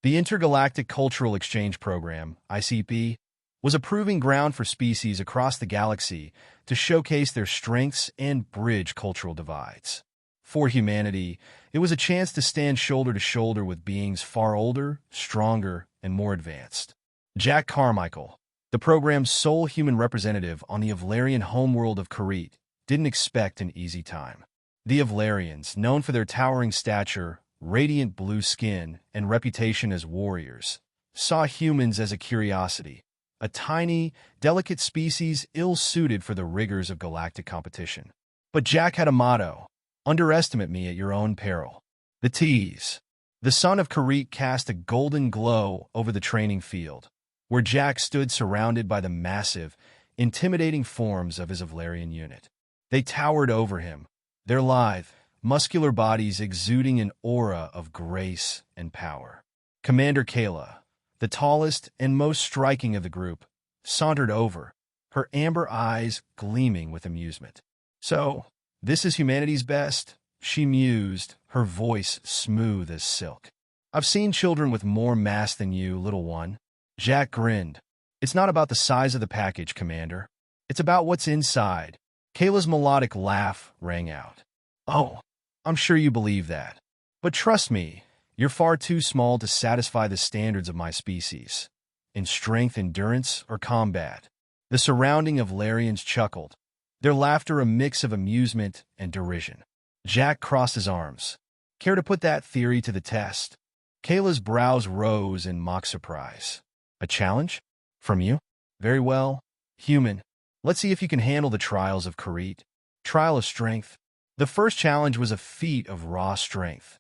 The Intergalactic Cultural Exchange Program, ICP, was a proving ground for species across the galaxy to showcase their strengths and bridge cultural divides. For humanity, it was a chance to stand shoulder to shoulder with beings far older, stronger, and more advanced. Jack Carmichael, the program's sole human representative on the Avlarian homeworld of Crete, didn't expect an easy time. The Avlarians, known for their towering stature, radiant blue skin, and reputation as warriors, saw humans as a curiosity, a tiny, delicate species ill-suited for the rigors of galactic competition. But Jack had a motto: underestimate me at your own peril. The Tease. The sun of Crete cast a golden glow over the training field, where Jack stood surrounded by the massive, intimidating forms of his Avlarian unit. They towered over him, their lithe, muscular bodies exuding an aura of grace and power. Commander Kaela, the tallest and most striking of the group, sauntered over, her amber eyes gleaming with amusement. "So, this is humanity's best," she mused, her voice smooth as silk. "I've seen children with more mass than you, little one." Jack grinned. "It's not about the size of the package, Commander. It's about what's inside." Kayla's melodic laugh rang out. "Oh, I'm sure you believe that. But trust me, you're far too small to satisfy the standards of my species. In strength, endurance, or combat." The surrounding Avlarians chuckled, their laughter a mix of amusement and derision. Jack crossed his arms. "Care to put that theory to the test?" Kayla's brows rose in mock surprise. "A challenge? From you? Very well. Human, let's see if you can handle the trials of Crete." Trial of strength. The first challenge was a feat of raw strength,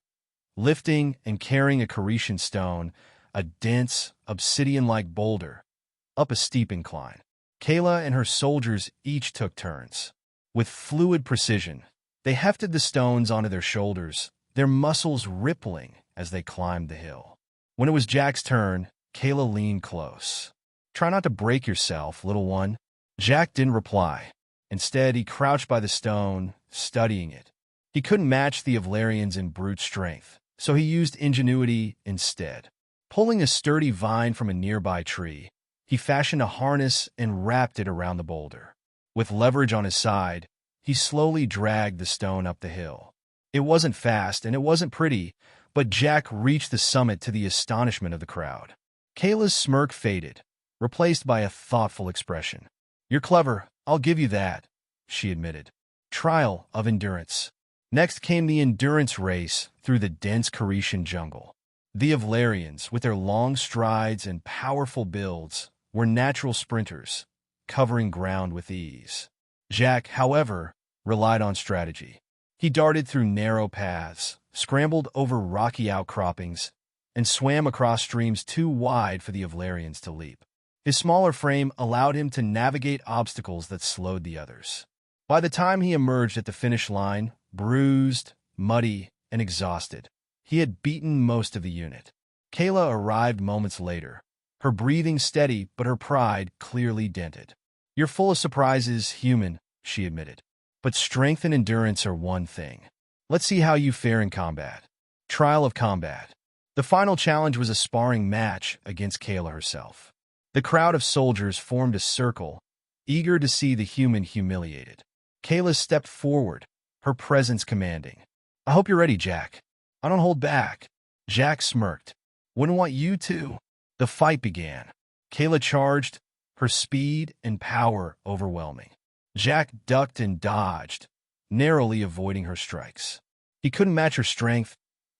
lifting and carrying a Cretian stone, a dense, obsidian-like boulder, up a steep incline. Kaela and her soldiers each took turns. With fluid precision, they hefted the stones onto their shoulders, their muscles rippling as they climbed the hill. When it was Jack's turn, Kaela leaned close. "Try not to break yourself, little one." Jack didn't reply. Instead, he crouched by the stone, studying it. He couldn't match the Avlarians in brute strength, so he used ingenuity instead. Pulling a sturdy vine from a nearby tree, he fashioned a harness and wrapped it around the boulder. With leverage on his side, he slowly dragged the stone up the hill. It wasn't fast and it wasn't pretty, but Jack reached the summit to the astonishment of the crowd. Kayla's smirk faded, replaced by a thoughtful expression. "You're clever, I'll give you that," she admitted. Trial of endurance. Next came the endurance race through the dense Cretian jungle. The Avlarians, with their long strides and powerful builds, were natural sprinters, covering ground with ease. Jack, however, relied on strategy. He darted through narrow paths, scrambled over rocky outcroppings, and swam across streams too wide for the Avlarians to leap. His smaller frame allowed him to navigate obstacles that slowed the others. By the time he emerged at the finish line, bruised, muddy, and exhausted, he had beaten most of the unit. Kaela arrived moments later, her breathing steady but her pride clearly dented. "You're full of surprises, human," she admitted. "But strength and endurance are one thing. Let's see how you fare in combat." Trial of combat. The final challenge was a sparring match against Kaela herself. The crowd of soldiers formed a circle, eager to see the human humiliated. Kaela stepped forward, her presence commanding. "I hope you're ready, Jack. I don't hold back." Jack smirked. "Wouldn't want you to." The fight began. Kaela charged, her speed and power overwhelming. Jack ducked and dodged, narrowly avoiding her strikes. He couldn't match her strength,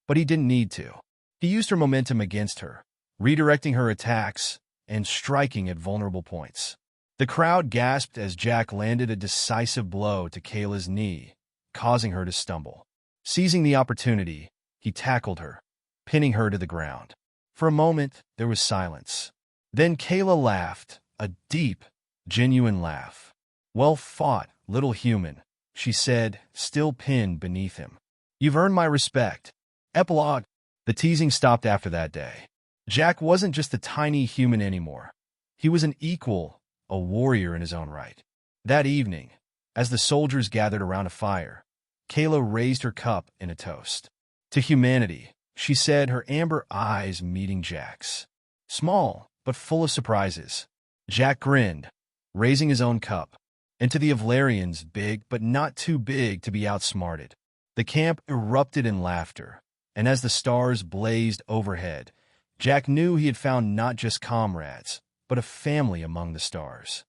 but he didn't need to. He used her momentum against her, redirecting her attacks and striking at vulnerable points. The crowd gasped as Jack landed a decisive blow to Kayla's knee, causing her to stumble. Seizing the opportunity, he tackled her, pinning her to the ground. For a moment, there was silence. Then Kaela laughed, a deep, genuine laugh. "Well fought, little human," she said, still pinned beneath him. "You've earned my respect." Epilogue. The teasing stopped after that day. Jack wasn't just a tiny human anymore. He was an equal, a warrior in his own right. That evening, as the soldiers gathered around a fire, Kaela raised her cup in a toast. "To humanity," she said, her amber eyes meeting Jack's. Small, but full of surprises. Jack grinned, raising his own cup. And to the Avlarians, big, but not too big to be outsmarted. The camp erupted in laughter, and as the stars blazed overhead, Jack knew he had found not just comrades, but a family among the stars.